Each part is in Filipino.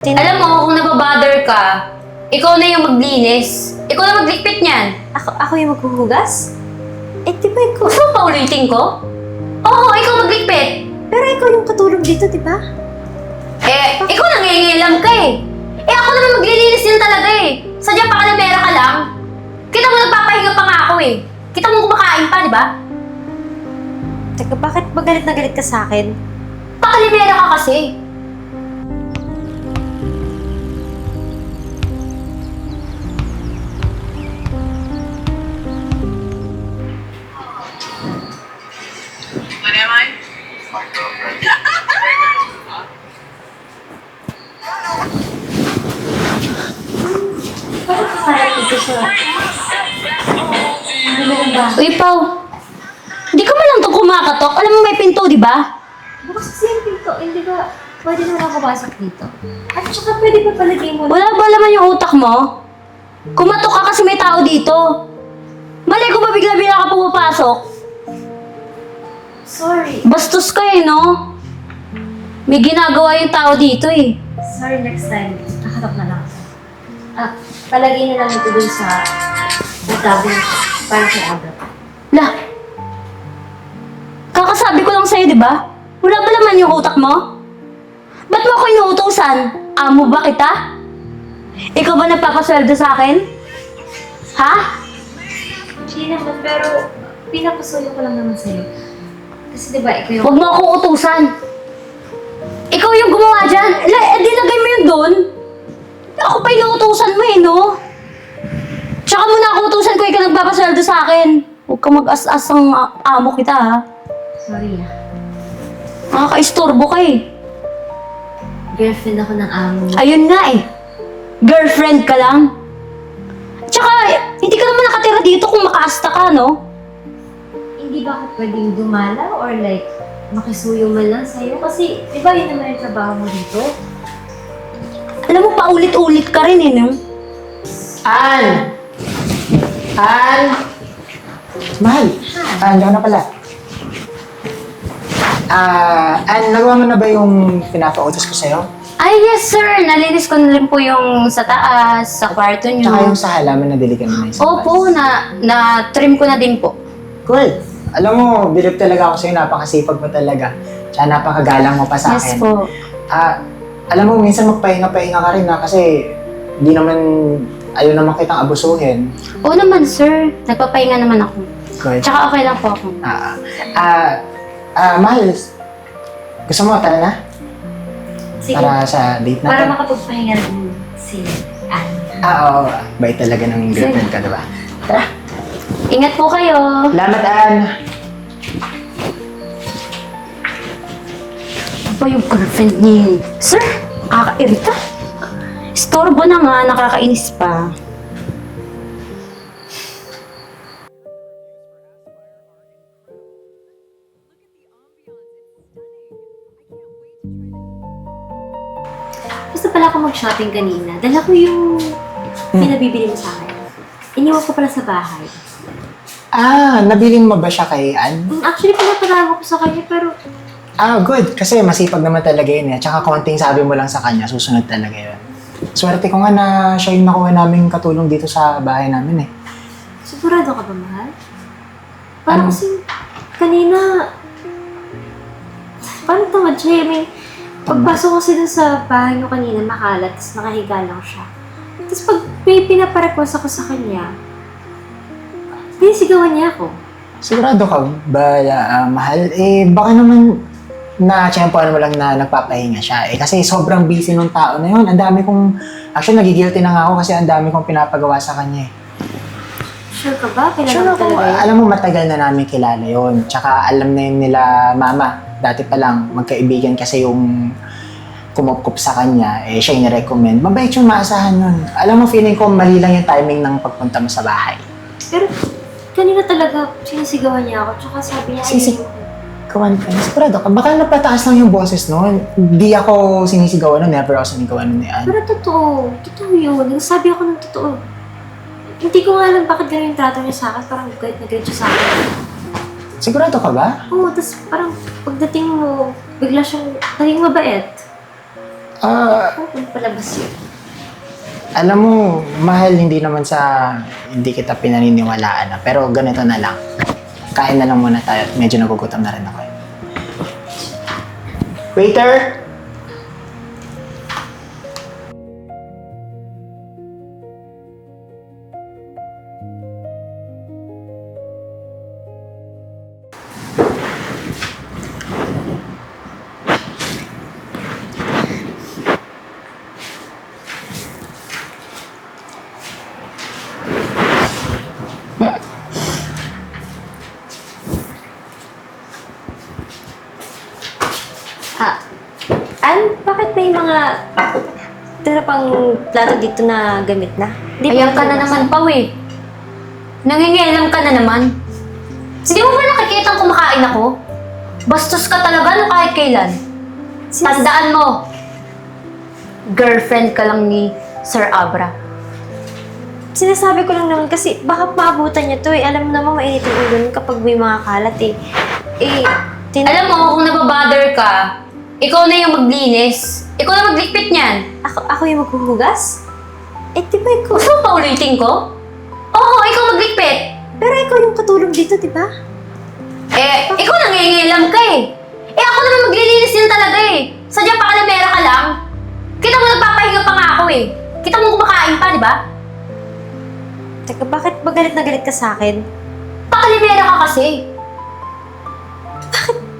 Alam mo, kung nababother ka, ikaw na yung maglinis. Ikaw na maglikpit niyan. Ako yung maghuhugas? Eh, di ba ikaw? Gusto mo pa ulitin ko? Oo, ikaw maglikpit. Pero ikaw yung katulong dito, di ba? Eh, ikaw nangingilam ka eh. Eh, ako naman maglilinis din talaga eh. Sadya pa kalamera ka lang. Kita mo nagpapahinga pa nga ako eh. Kita mo kumakain pa, di ba? Teka, bakit ba galit na galit ka sa akin? Pakalimera ka kasi. What am I? My girlfriend. Bakit ka parang dito sa... Uy, Pao. Hindi ka man lang ito kumakatok. Alam mo may pinto, di ba? Bukas kasi yung pinto, hindi ba pwede na lang pumasok dito? At saka pwede pa palagay mo Wala ba laman yung utak mo? Kumatok ka kasi may tao dito. Mali kung ba bigla-bigla ka pumapasok. Sorry. Bastos ka eh, no? May ginagawa yung tao dito eh. Sorry, next time. Nakatok na lang ako. Palagay na lang ito dun sa cabinet para kay Abra. Lah, kakasabi ko lang sa'yo, di ba? Wala ba laman yung utak mo? Ba't mo ako inuutosan? Amo ba kita? Ikaw ba nagpapasweldo sa akin? Ha? Hindi naman, pero pinapasuyo ko lang naman sa'yo. Kasi diba, ikaw yung... Huwag mo akong utusan. Ikaw yung gumawa dyan. Dilagay mo yun doon. Ako pa inuutusan mo eh, no? Tsaka mo na ako utusan ko, ikaw nagpapasweldo sa akin. Huwag ka mag-as-as ang amo kita, ha? Sorry Nakaka-istorbo ka eh. Girlfriend ako ng amo. Ayun nga eh. Girlfriend ka lang. Tsaka, hindi ka naman nakatira dito kung makaasta ka, no? Hindi ba ako pwedeng dumala or like makisuyo man lang sa'yo? Kasi, di ba yun naman yung trabaho mo dito? Alam mo, paulit-ulit ka rin eh, no? Ann! Ann! Mahal! Ann, na pala. Ann, nagawa mo na ba yung pinapa-utos ko sa'yo? Ay, yes sir. Nalinis ko na rin po yung sa taas, sa kwarto nyo. Tsaka yung sa halaman na diligan mo na yung sa Opo, na-trim ko na din po. Cool! Alam mo, bilib talaga ako sa'yo. Napakasipag mo talaga. Tsaka napakagalang mo pa sa Yes akin. po. Alam mo, minsan magpahinga-pahinga ka rin kasi di naman, ayaw naman kitang abusuhin. Oo naman sir. Nagpapahinga naman ako. Good. Tsaka okay lang po ako. Mahal, gusto mo, tara na? Sige, Para sa date para natin. makapagpahinga rin si Anne. Oo. Bait talaga ng girlfriend ka, diba? Tara. Ingat po kayo. Salamat, Ann. Ano ba yung girlfriend ni... Sir, nakaka-irita. Storbo na nga, nakakainis pa. Basta pala ako mag-shopping kanina. Dala ko yung pinabibili mo sa akin. Iniwan ko pala sa bahay. Nabiling mo ba siya kay Ann? Actually, pinapalago ko sa kanya pero Good. Kasi masipag naman talaga yun eh. Tsaka konting sabi mo lang sa kanya, susunod talaga yun. Swerte ko nga na siya yung nakuha naming katulong dito sa bahay namin eh. sigurado ka ba, mahal? Parang Ano? kasi kanina... Parang tamad siya. Pagpasok kasi dun sa bahay mo kanina, makalat, tapos nakahiga lang siya. Tapos pag may pinaparequest ako sa kanya, pinisigawan niya ako. Sigurado ka ba, mahal? Baka naman na-tsempohan mo lang na nagpapahinga siya. Kasi sobrang busy nung tao na yun. Ang dami kong... Actually, nagigilty na nga ako kasi ang dami kong pinapagawa sa kanya eh. Sure ka ba? Sure Kailangan ako. talaga yun? Alam mo, matagal na namin kilala yun. Tsaka alam na yun nila mama. Dati pa lang, magkaibigan kasi yung kumupkup sa kanya, siya yung recommend. Mabait yung maasahan yun. Alam mo, feeling ko mali lang yung timing ng pagpunta mo sa bahay. Pero kanina talaga sinisigawan niya ako. Tsaka sabi niya, Kawan ka, sigurado ka. Baka napataas lang yung boses noon. Hindi ako sinisigawan nun, never ako sinisigawan nun ni Ann. Pero totoo. Totoo yun. Nagsabi ako ng totoo. Hindi ko nga alam bakit ganun yung trato niya sa akin. Parang galit na galit siya sa akin. Sigurado ka ba? Oo, tapos parang pagdating mo, bigla siyang naging mabait. Ah, Oo, palabas yun. alam mo, mahal, hindi kita pinaniniwalaan na. Pero ganito na lang. Kain na lang muna tayo at medyo nagugutom na rin ako. Waiter! Ah, bakit may mga tira pang plato dito na gamit na? Di Ayan ba ka na naman, Pao eh. Nangingialam ka na naman. Hindi mo ba nakikita kumakain ako? Bastos ka talaga no kahit kailan. Tandaan mo, girlfriend ka lang ni Sir Abra. Sinasabi ko lang naman kasi baka maabutan niya to eh. Alam mo naman mainit ang ulo nun kapag may mga kalat eh. Alam mo, kung nababother ka, ikaw na yung maglinis. Ikaw na maglikpit niyan. Ako yung maghuhugas? Eh, di ba ikaw? Gusto mo pa ulitin ko? Oo, ikaw maglikpit. Pero ikaw yung katulong dito, di ba? Ikaw nangingialam ka eh. Ako naman maglilinis din talaga eh. Sadya pa kalamera ka lang. Kita mo nagpapahinga pa nga ako eh. Kita mo kumakain pa, di ba? Teka, bakit ba galit na galit ka sa akin? Pakalimera ka kasi.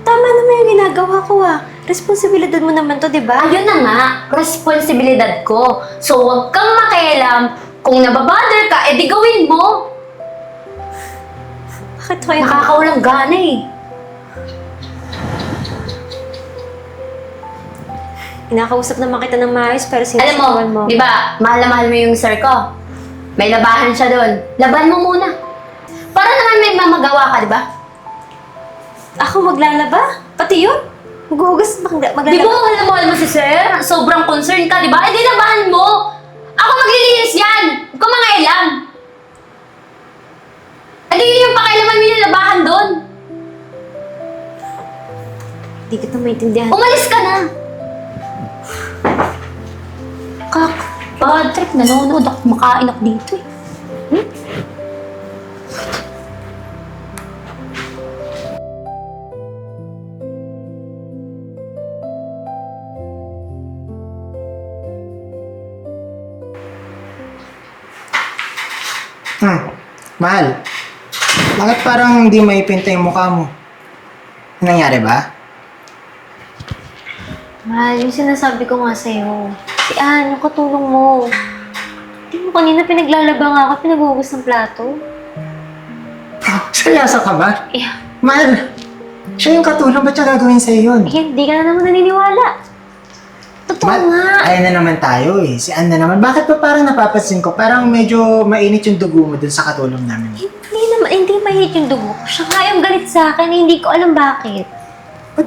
Tama naman yung ginagawa ko ah. Responsibilidad mo naman to, di ba? Ayun na nga, responsibilidad ko. So huwag kang makialam. Kung nababother ka, edi gawin mo. Bakit kayo? Nakakaulang gana eh. Kinakausap naman kita ng maayos pero Alam sinusubukan mo, mo. di ba, mahal na mahal mo yung sir ko. May labahan siya doon. Laban mo muna. Para naman may mamagawa ka, di ba? Ako maglalaba? Pati yun? Maghuhugas, Di ba maglalaba? mahal na mahal mo si sir? Sobrang concerned ka, di ba? Eh di labahan mo! Ako maglilinis yan! Huwag kang mangailam! Eh di yun yung pakailaman mo yung labahan doon. Hindi kita maintindihan. Umalis ka na! Bad trip, nanonood ako, makain ako dito eh. Mahal. Bakit parang hindi maipinta yung mukha mo? Ano nangyari ba? Mahal, yung sinasabi ko nga sa'yo. Si Ann, yung katulong mo. Di mo kanina pinaglalaba nga ako, pinaghuhugas ng plato. Seryoso ka ba? Yeah. Mahal, siya yung katulong. Ba't siya gagawin sa'yo yun? Eh, hindi ka na naman naniniwala. Totoo nga. Ayan na naman tayo eh. Si Ann na naman. Bakit ba parang napapansin ko? Parang medyo mainit yung dugo mo dun sa katulong namin. Hindi mahit yung dugo ko. Siya nga yung galit sa akin, hindi ko alam bakit. Ba't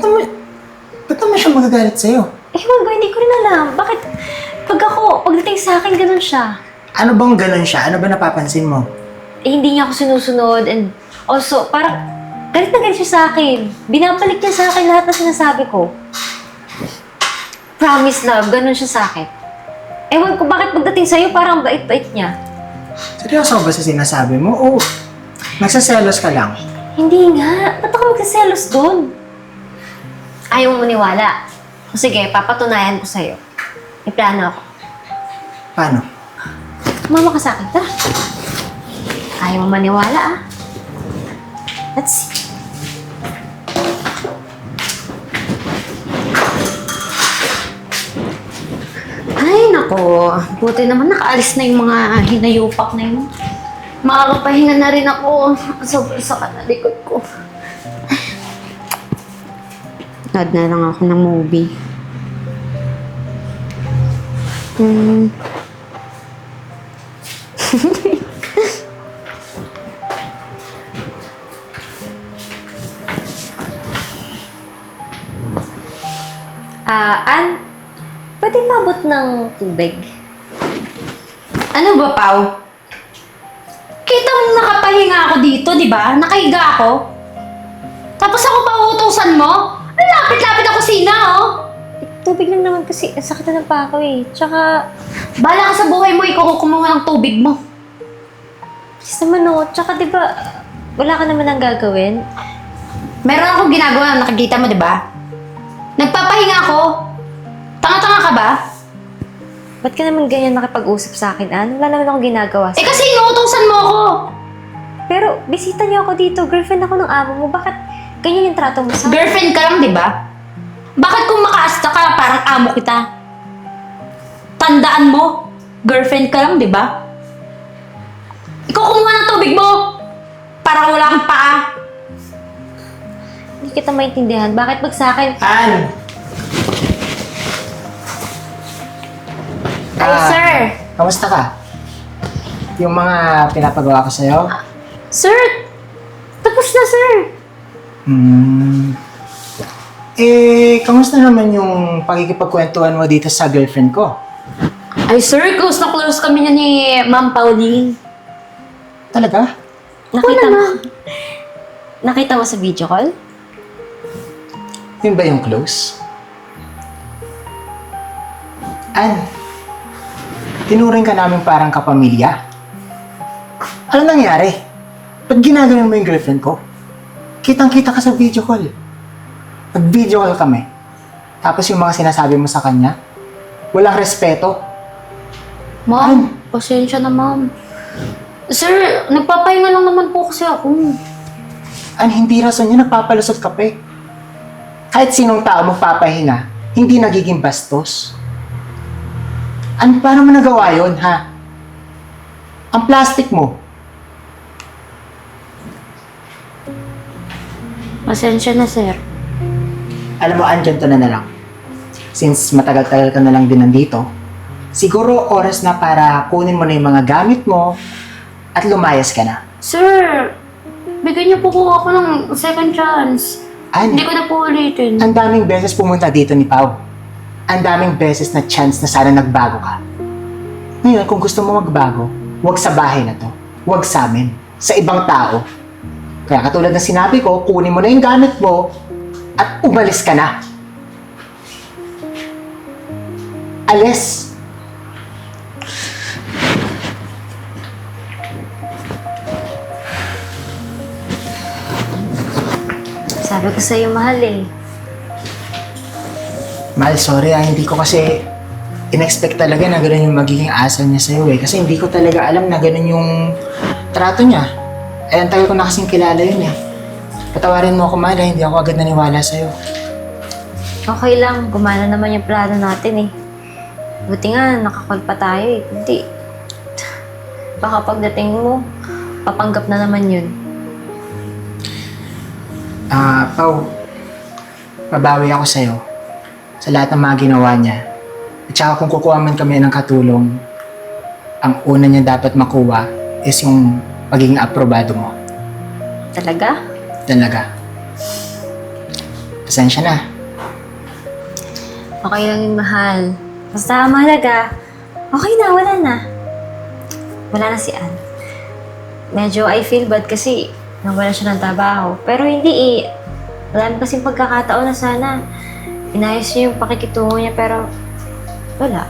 naman siya magagalit sa'yo? Ewan ko, hindi ko rin alam. Bakit pagdating sa akin, ganun siya. Ano bang ganun siya? Ano ba napapansin mo? Hindi niya ako sinusunod and also, parang galit na galit siya sa akin. Binabalik niya sa akin lahat na sinasabi ko. Promise love, ganun siya sa akin. Ewan ko bakit pagdating sa'yo, parang bait-bait niya. Seryoso ba sa sinasabi mo? O nagsaselos ka lang? Hindi nga. Ba't ako magsaselos doon? Ayaw mo maniwala. O sige, papatunayan ko sa'yo. May plano ako. Paano? Mama ka sa akin, tara. Ayaw mo maniwala ah. Let's see. Ay, nako. Buti naman nakaalis na yung mga hinayupak na yun. Makakapahinga na rin ako. Sobrang sakit na likod ko. Nood na lang ako ng movie. Ann, pwede mabot ng tubig? Ano ba, Pao? Kita mo nakapahinga ako dito, di ba? Nakahiga ako. Tapos ako pa uutusan mo? Ang lapit-lapit ako sina, oh. tubig lang naman kasi ang sakit na ng pako eh. Tsaka, Bahala ka sa buhay mo, ikaw kumuha ng tubig mo. sis naman oh, tsaka di ba, wala ka naman ang gagawin? Meron akong ginagawa, nakikita mo, di ba? Nagpapahinga ako. Tanga-tanga ka ba? Ba't ka naman ganyan nakipag-usap sa akin, Ann? Wala naman akong ginagawa. Eh kasi inuutosan mo ako. Pero, bisita niyo ako dito. Girlfriend ako ng amo mo. Bakit ganyan yung trato mo sa akin? Girlfriend ka lang, di ba? Bakit kung makaasta ka, parang amo kita? Tandaan mo, girlfriend ka lang, di ba? Ikaw kumuha ng tubig mo! Parang wala kang paa. Hindi kita maintindihan. Bakit pag sa akin, Ann! Ay, sir! Kamusta ka? Yung mga pinapagawa ko sa'yo? Sir! Tapos na, sir! Kamusta naman yung pagkikipagkwentuhan mo dito sa girlfriend ko? Ay, sir, close na close kami niya ni Ma'am Pauline. Talaga? nakita mo? Nakita mo sa video call? Yun ba yung close? Ann, tinuring ka namin parang kapamilya. Ano nangyari? Ba't ginagawin mo yung girlfriend ko? Kitang-kita ka sa video call. Nag-video call kami. Tapos yung mga sinasabi mo sa kanya, walang respeto. Ma'am, pasensya na, ma'am. Sir, nagpapahinga lang naman po kasi ako. Ann, hindi rason yun, nagpapalusot ka pa eh. Kahit sinong tao magpapahinga, hindi nagiging bastos. Ano, paano mo nagawa yun, ha? Ang plastic mo. Pasensya na, sir. Alam mo, andyan to na lang. Since matagal-tagal ka na lang din nandito, siguro oras na para kunin mo na yung mga gamit mo at lumayas ka na. Sir, bigyan niyo po ako ng second chance. Ann, Hindi ko na po ulitin. ang daming beses pumunta dito ni Pao. Ang daming beses na chance na sana nagbago ka. Ngayon, kung gusto mo magbago, huwag sa bahay na to. Huwag sa amin. Sa ibang tao. Kaya katulad ng sinabi ko, kunin mo na yung gamit mo at umalis ka na. Alis! Sabi ko sa'yo, mahal eh. Mahal, sorry hindi ko kasi in-expect talaga na ganun yung magiging asal niya sa'yo eh. Kasi hindi ko talaga alam na ganun yung trato niya. Eh, ang tagal ko na kasing kilala yun eh. Patawarin mo ako, mahal, hindi ako agad naniwala sa'yo. Okay lang, gumana naman yung plano natin eh. Buti nga, nakakol pa tayo eh. Hindi. Baka pagdating mo, papanggap na naman yun. Pao, pabawi ako sa'yo sa lahat ng mga ginawa niya. At saka kung kukuha man kami ng katulong, ang una niya dapat makuha is yung pagiging aprobado mo. Talaga? Talaga. Pasensya na. Okay lang yung mahal. Basta mahalaga, okay na, wala na. Wala na si Ann. Medyo I feel bad kasi nawala siya ng trabaho. Pero hindi eh. Wala kasing pagkakataon na sana inayos niya yung pakikitungo niya pero wala.